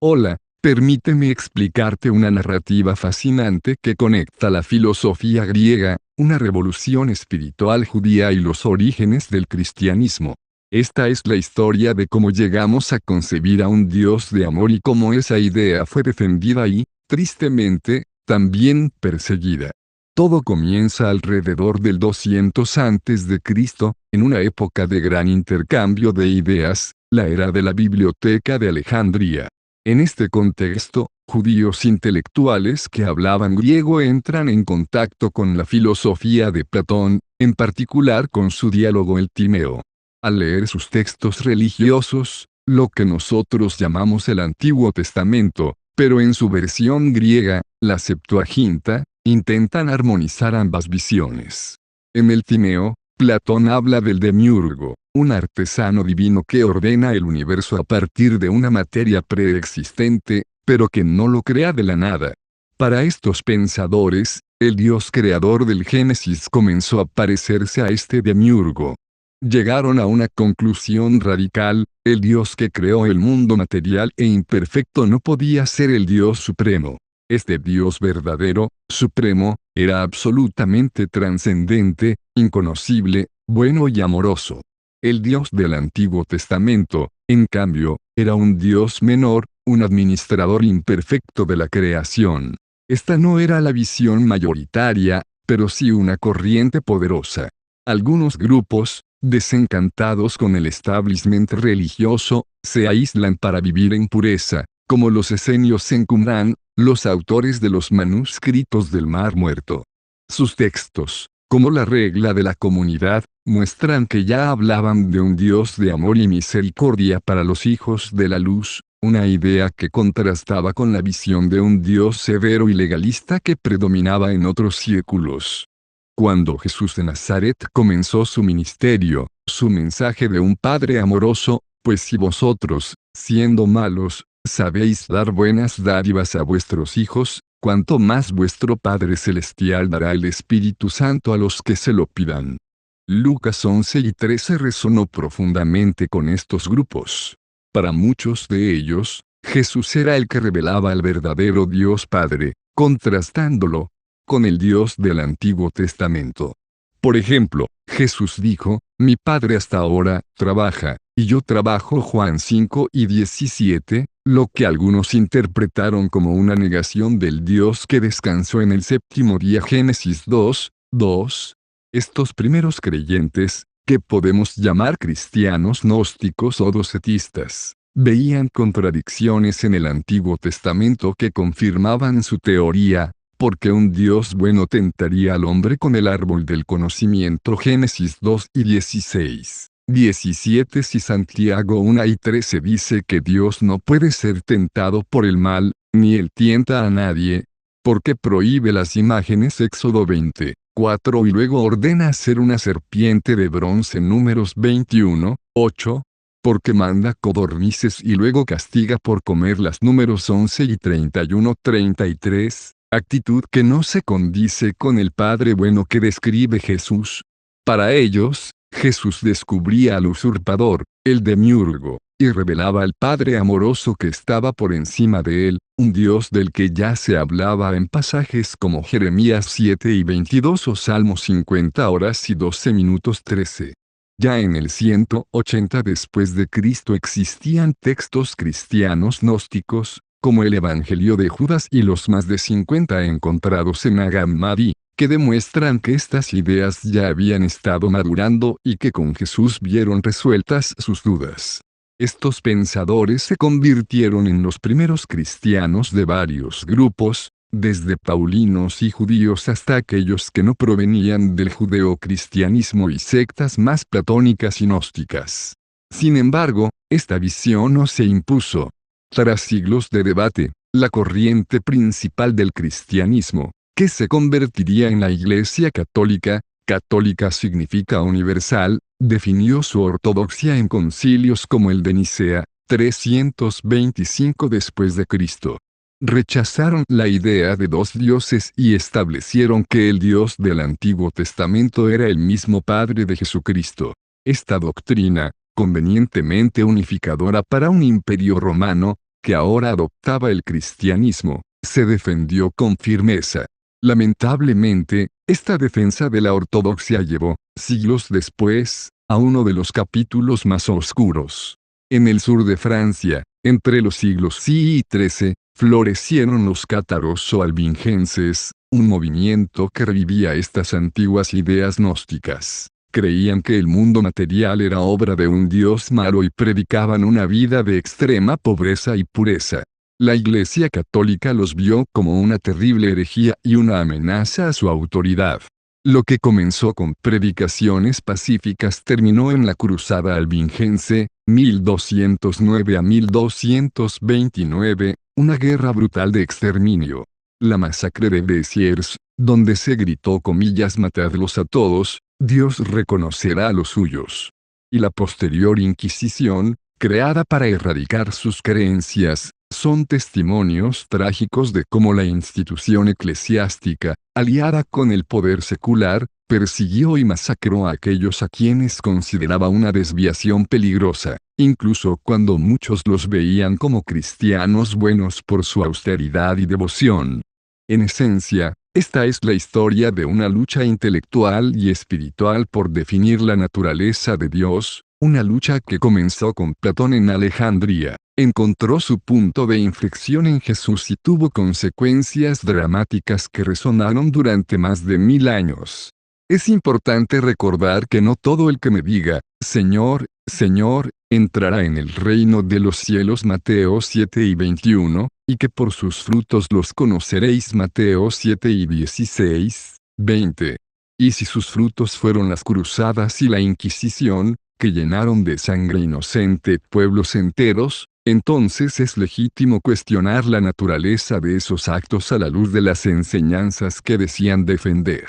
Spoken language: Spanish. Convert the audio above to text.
Hola, permíteme explicarte una narrativa fascinante que conecta la filosofía griega, una revolución espiritual judía y los orígenes del cristianismo. Esta es la historia de cómo llegamos a concebir a un Dios de amor y cómo esa idea fue defendida y, tristemente, también perseguida. Todo comienza alrededor del 200 a.C., en una época de gran intercambio de ideas, la era de la Biblioteca de Alejandría. En este contexto, judíos intelectuales que hablaban griego entran en contacto con la filosofía de Platón, en particular con su diálogo El Timeo. Al leer sus textos religiosos, lo que nosotros llamamos el Antiguo Testamento, pero en su versión griega, la Septuaginta, intentan armonizar ambas visiones. En el Timeo, Platón habla del demiurgo, un artesano divino que ordena el universo a partir de una materia preexistente, pero que no lo crea de la nada. Para estos pensadores, el Dios creador del Génesis comenzó a parecerse a este demiurgo. Llegaron a una conclusión radical: el Dios que creó el mundo material e imperfecto no podía ser el Dios supremo. Este Dios verdadero, supremo, era absolutamente trascendente, inconocible, bueno y amoroso. El Dios del Antiguo Testamento, en cambio, era un Dios menor, un administrador imperfecto de la creación. Esta no era la visión mayoritaria, pero sí una corriente poderosa. Algunos grupos, desencantados con el establishment religioso, se aíslan para vivir en pureza, como los esenios en Qumrán, los autores de los manuscritos del Mar Muerto. Sus textos, como la regla de la comunidad, muestran que ya hablaban de un Dios de amor y misericordia para los hijos de la luz, una idea que contrastaba con la visión de un Dios severo y legalista que predominaba en otros círculos. Cuando Jesús de Nazaret comenzó su ministerio, su mensaje de un Padre amoroso: pues si vosotros, siendo malos, sabéis dar buenas dádivas a vuestros hijos, cuanto más vuestro Padre Celestial dará el Espíritu Santo a los que se lo pidan. Lucas 11:13 resonó profundamente con estos grupos. Para muchos de ellos, Jesús era el que revelaba al verdadero Dios Padre, contrastándolo con el Dios del Antiguo Testamento. Por ejemplo, Jesús dijo: mi Padre hasta ahora trabaja, y yo trabajo. Juan 5:17, lo que algunos interpretaron como una negación del Dios que descansó en el séptimo día. Génesis 2:2. Estos primeros creyentes, que podemos llamar cristianos gnósticos o docetistas, veían contradicciones en el Antiguo Testamento que confirmaban su teoría, porque un Dios bueno tentaría al hombre con el árbol del conocimiento. Génesis 2:16. 17. Si Santiago 1:13 dice que Dios no puede ser tentado por el mal, ni él tienta a nadie, porque prohíbe las imágenes. Éxodo 20:4 y luego ordena hacer una serpiente de bronce. Números 21:8, porque manda codornices y luego castiga por comerlas. Números 11:31-33, actitud que no se condice con el Padre bueno que describe Jesús. Para ellos, Jesús descubría al usurpador, el demiurgo, y revelaba al Padre amoroso que estaba por encima de él, un Dios del que ya se hablaba en pasajes como Jeremías 7:22 o Salmo 50 horas y 12 minutos 13. Ya en el 180 después de Cristo existían textos cristianos gnósticos, como el Evangelio de Judas y los más de 50 encontrados en Nag-Hammadi, que demuestran que estas ideas ya habían estado madurando y que con Jesús vieron resueltas sus dudas. Estos pensadores se convirtieron en los primeros cristianos de varios grupos, desde paulinos y judíos hasta aquellos que no provenían del judeocristianismo y sectas más platónicas y gnósticas. Sin embargo, esta visión no se impuso. Tras siglos de debate, la corriente principal del cristianismo, que se convertiría en la Iglesia Católica, católica significa universal, definió su ortodoxia en concilios como el de Nicea, 325 después de Cristo. Rechazaron la idea de dos dioses y establecieron que el Dios del Antiguo Testamento era el mismo Padre de Jesucristo. Esta doctrina, convenientemente unificadora para un imperio romano, que ahora adoptaba el cristianismo, se defendió con firmeza. Lamentablemente, esta defensa de la ortodoxia llevó, siglos después, a uno de los capítulos más oscuros. En el sur de Francia, entre los siglos XI y XIII, florecieron los cátaros o albingenses, un movimiento que revivía estas antiguas ideas gnósticas. Creían que el mundo material era obra de un Dios malo y predicaban una vida de extrema pobreza y pureza. La Iglesia Católica los vio como una terrible herejía y una amenaza a su autoridad. Lo que comenzó con predicaciones pacíficas terminó en la Cruzada Albingense, 1209 a 1229, una guerra brutal de exterminio. La masacre de Besiers, donde se gritó «matadlos a todos», Dios reconocerá a los suyos. Y la posterior Inquisición, creada para erradicar sus creencias, son testimonios trágicos de cómo la institución eclesiástica, aliada con el poder secular, persiguió y masacró a aquellos a quienes consideraba una desviación peligrosa, incluso cuando muchos los veían como cristianos buenos por su austeridad y devoción. En esencia, esta es la historia de una lucha intelectual y espiritual por definir la naturaleza de Dios, una lucha que comenzó con Platón en Alejandría, encontró su punto de inflexión en Jesús y tuvo consecuencias dramáticas que resonaron durante más de 1000 años. Es importante recordar que no todo el que me diga, Señor, Señor, entrará en el reino de los cielos Mateo 7:21, y que por sus frutos los conoceréis Mateo 7:16, 20. Y si sus frutos fueron las cruzadas y la Inquisición, que llenaron de sangre inocente pueblos enteros, entonces es legítimo cuestionar la naturaleza de esos actos a la luz de las enseñanzas que decían defender.